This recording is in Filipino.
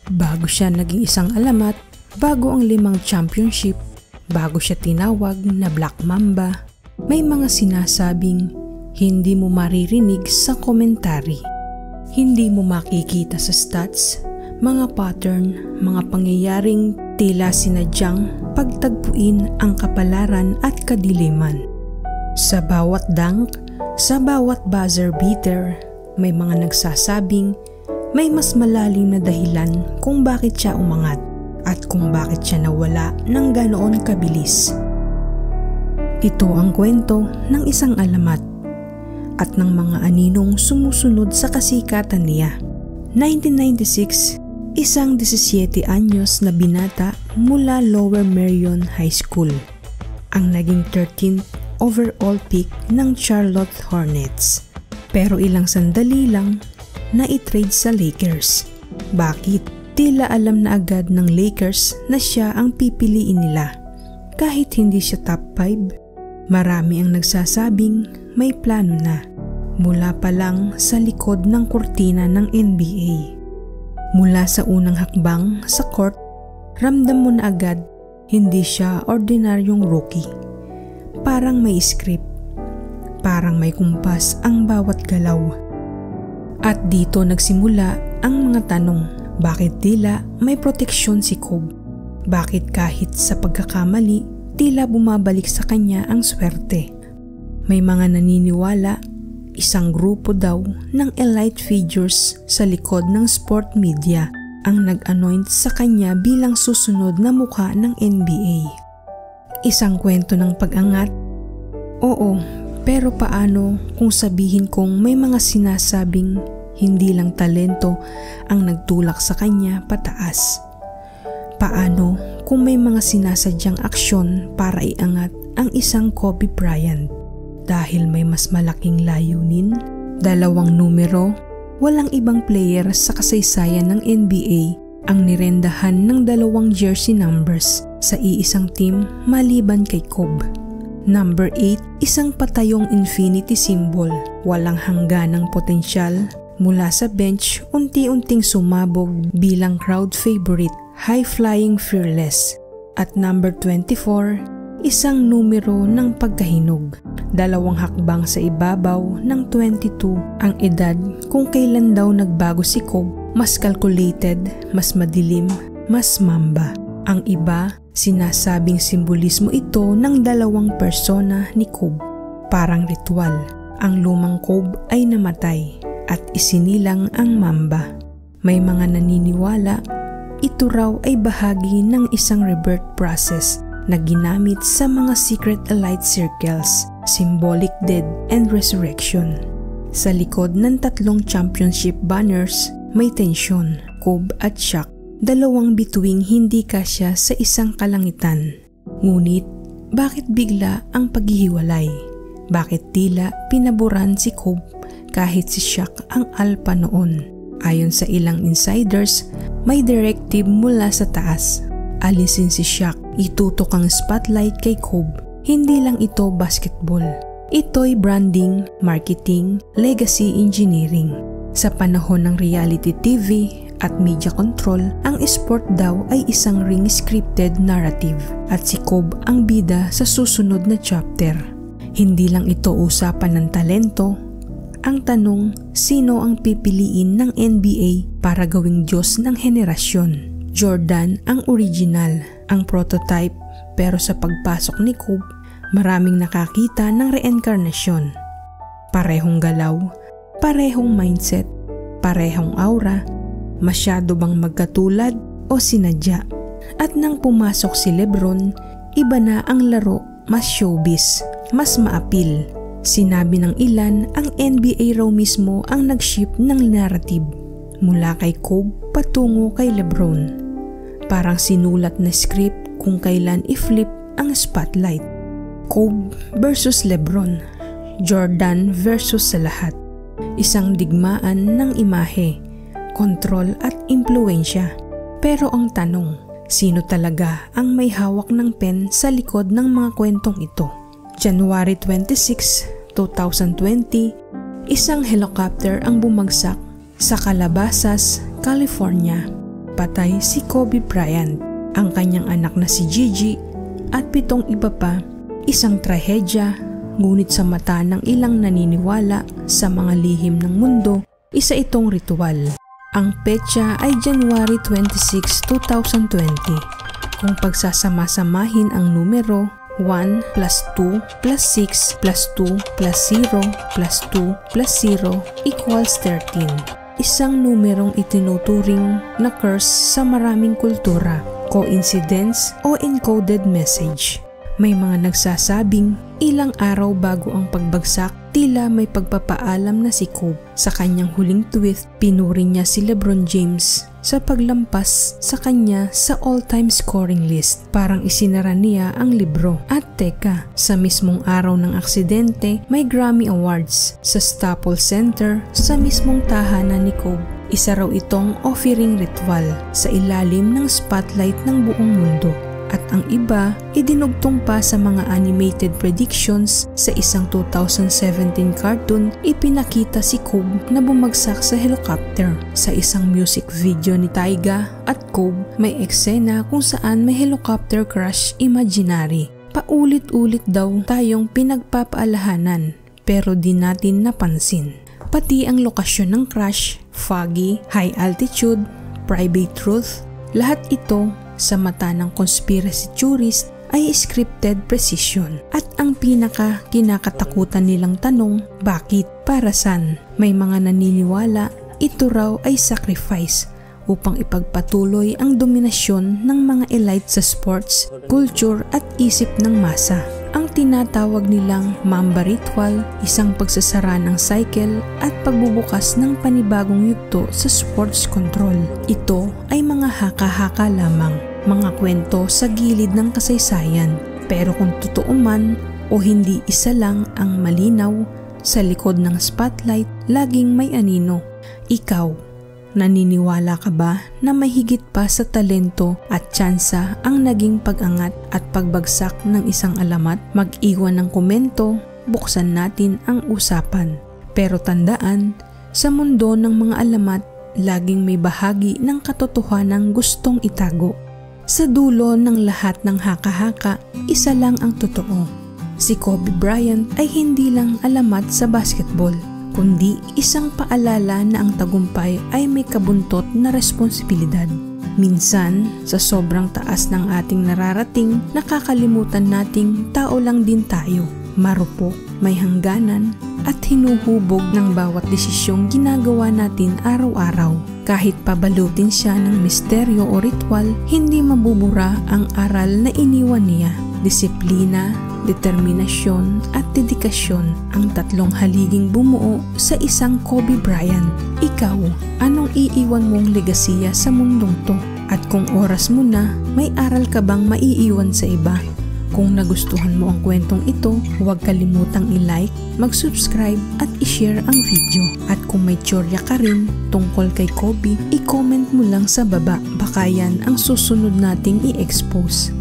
Bago siya naging isang alamat, bago ang 5 championship, bago siya tinawag na Black Mamba, may mga sinasabing hindi mo maririnig sa komentary. Hindi mo makikita sa stats, mga pattern, mga pangyayaring tila sinadyang pagtagpuin ang kapalaran at kadiliman. Sa bawat dunk, sa bawat buzzer beater, may mga nagsasabing may mas malalim na dahilan kung bakit siya umangat at kung bakit siya nawala ng ganoon kabilis. Ito ang kwento ng isang alamat at ng mga aninong sumusunod sa kasikatan niya. 1996, isang 17 anyos na binata mula Lower Merion High School, ang naging 13th overall pick ng Charlotte Hornets. Pero ilang sandali lang na i-trade sa Lakers. Bakit? Tila alam na agad ng Lakers na siya ang pipiliin nila. Kahit hindi siya top 5, marami ang nagsasabing may plano na. Mula pa lang sa likod ng kurtina ng NBA. Mula sa unang hakbang sa court, ramdam mo na agad hindi siya ordinaryong rookie. Parang may script. Parang may kumpas ang bawat galaw. At dito nagsimula ang mga tanong. Bakit tila may proteksyon si Kobe? Bakit kahit sa pagkakamali, tila bumabalik sa kanya ang swerte? May mga naniniwala, isang grupo daw ng elite figures sa likod ng sport media ang nag-anoint sa kanya bilang susunod na mukha ng NBA. Isang kwento ng pag-angat? Oo, pero paano kung sabihin kong may mga sinasabing hindi lang talento ang nagtulak sa kanya pataas? Paano kung may mga sinasadyang aksyon para iangat ang isang Kobe Bryant? Dahil may mas malaking layunin, 2 numero, walang ibang player sa kasaysayan ng NBA ang nirendahan ng 2 jersey numbers sa iisang team maliban kay Kobe. Number 8, isang patayong infinity symbol, walang hangganang potensyal. Mula sa bench, unti-unting sumabog bilang crowd favorite, high-flying fearless. At number 24, isang numero ng pagkahinog. 2 hakbang sa ibabaw ng 22 ang edad kung kailan daw nagbago si Kobe. Mas calculated, mas madilim, mas mamba. Ang iba, sinasabing simbolismo ito ng 2 persona ni Kobe. Parang ritual. Ang lumang Kobe ay namatay at isinilang ang mamba. May mga naniniwala, ito raw ay bahagi ng isang rebirth process na ginamit sa mga secret elite circles, symbolic death and resurrection. Sa likod ng 3 championship banners, may tensyon, Kobe at Shaq, 2 bituing hindi kasya sa isang kalangitan. Ngunit, bakit bigla ang paghihiwalay? Bakit tila pinaboran si Kobe kahit si Shaq ang alpha noon? Ayon sa ilang insiders, may directive mula sa taas. Alisin si Shaq, itutok ang spotlight kay Kobe. Hindi lang ito basketball. Ito'y branding, marketing, legacy engineering. Sa panahon ng reality TV at media control, ang sport daw ay isang ring-scripted narrative at si Kobe ang bida sa susunod na chapter. Hindi lang ito usapan ng talento. Ang tanong, sino ang pipiliin ng NBA para gawing Diyos ng henerasyon? Jordan ang original, ang prototype, pero sa pagpasok ni Kobe, maraming nakakita ng reinkarnasyon. Parehong galaw, parehong mindset, parehong aura, masyado bang magkatulad o sinadya? At nang pumasok si LeBron, iba na ang laro, mas showbiz, mas maapil. Sinabi ng ilan, ang NBA raw mismo ang nag-shift ng narrative mula kay Kobe patungo kay LeBron. Parang sinulat na script kung kailan i-flip ang spotlight. Kobe versus LeBron, Jordan versus sa lahat. Isang digmaan ng imahe, kontrol at impluensya. Pero ang tanong, sino talaga ang may hawak ng pen sa likod ng mga kwentong ito? January 26, 2020, isang helicopter ang bumagsak sa Calabasas, California. patay si Kobe Bryant, ang kanyang anak na si Gigi at 7 iba pa. Isang trahedya, ngunit sa mata ng ilang naniniwala sa mga lihim ng mundo, isa itong ritual. Ang petsa ay January 26, 2020. Kung pagsasama-samahin ang numero 1 plus 2 plus 6 plus 2 plus 0 plus 2 plus 0 equals 13. Isang numerong itinuturing na curse sa maraming kultura, coincidence o encoded message. May mga nagsasabing ilang araw bago ang pagbagsak, tila may pagpapaalam na si Kobe. Sa kanyang huling tweet, pinuri niya si LeBron James sa paglampas sa kanya sa all-time scoring list. Parang isinara niya ang libro. At teka, sa mismong araw ng aksidente, may Grammy Awards sa Staples Center sa mismong tahanan ni Kobe. Isa raw itong offering ritual sa ilalim ng spotlight ng buong mundo. At ang iba, idinugtong pa sa mga animated predictions. Sa isang 2017 cartoon, ipinakita si Kobe na bumagsak sa helicopter. Sa isang music video ni Tyga at Kobe, may eksena kung saan may helicopter crash imaginary. Paulit-ulit daw tayong pinagpapaalahanan, pero di natin napansin. Pati ang lokasyon ng crash, foggy, high altitude, private route, lahat ito sa mata ng conspiracy theorist ay scripted precision. At ang pinaka kinakatakutan nilang tanong, bakit? Para saan? May mga naniniwala ito raw ay sacrifice upang ipagpatuloy ang dominasyon ng mga elite sa sports, culture at isip ng masa. Ang tinatawag nilang Mamba Ritual, isang pagsasara ng cycle at pagbubukas ng panibagong yugto sa sports control. Ito ay mga haka-haka lamang, mga kwento sa gilid ng kasaysayan. Pero kung totoo man o hindi, isa lang ang malinaw, sa likod ng spotlight laging may anino. Ikaw, naniniwala ka ba na may higit pa sa talento at tsansa ang naging pag-angat at pagbagsak ng isang alamat? Mag-iwan ng komento, buksan natin ang usapan. Pero tandaan, sa mundo ng mga alamat, laging may bahagi ng katotohanang gustong itago. Sa dulo ng lahat ng haka-haka, isa lang ang totoo. Si Kobe Bryant ay hindi lang alamat sa basketball, kundi isang paalala na ang tagumpay ay may kabuntot na responsibilidad. Minsan, sa sobrang taas ng ating nararating, nakakalimutan nating tao lang din tayo. Marupok, may hangganan, at hinuhubog ng bawat desisyong ginagawa natin araw-araw. Kahit pabalutin siya ng misteryo o ritual, hindi mabubura ang aral na iniwan niya. Disiplina, determinasyon at dedikasyon ang tatlong haliging bumuo sa isang Kobe Bryant. Ikaw, anong iiwan mong legasiya sa mundong to? At kung oras mo na, may aral ka bang maiiwan sa iba? Kung nagustuhan mo ang kwentong ito, huwag kalimutang i-like, mag-subscribe at i-share ang video. At kung may teorya ka rin tungkol kay Kobe, i-comment mo lang sa baba. Baka yan ang susunod nating i-expose.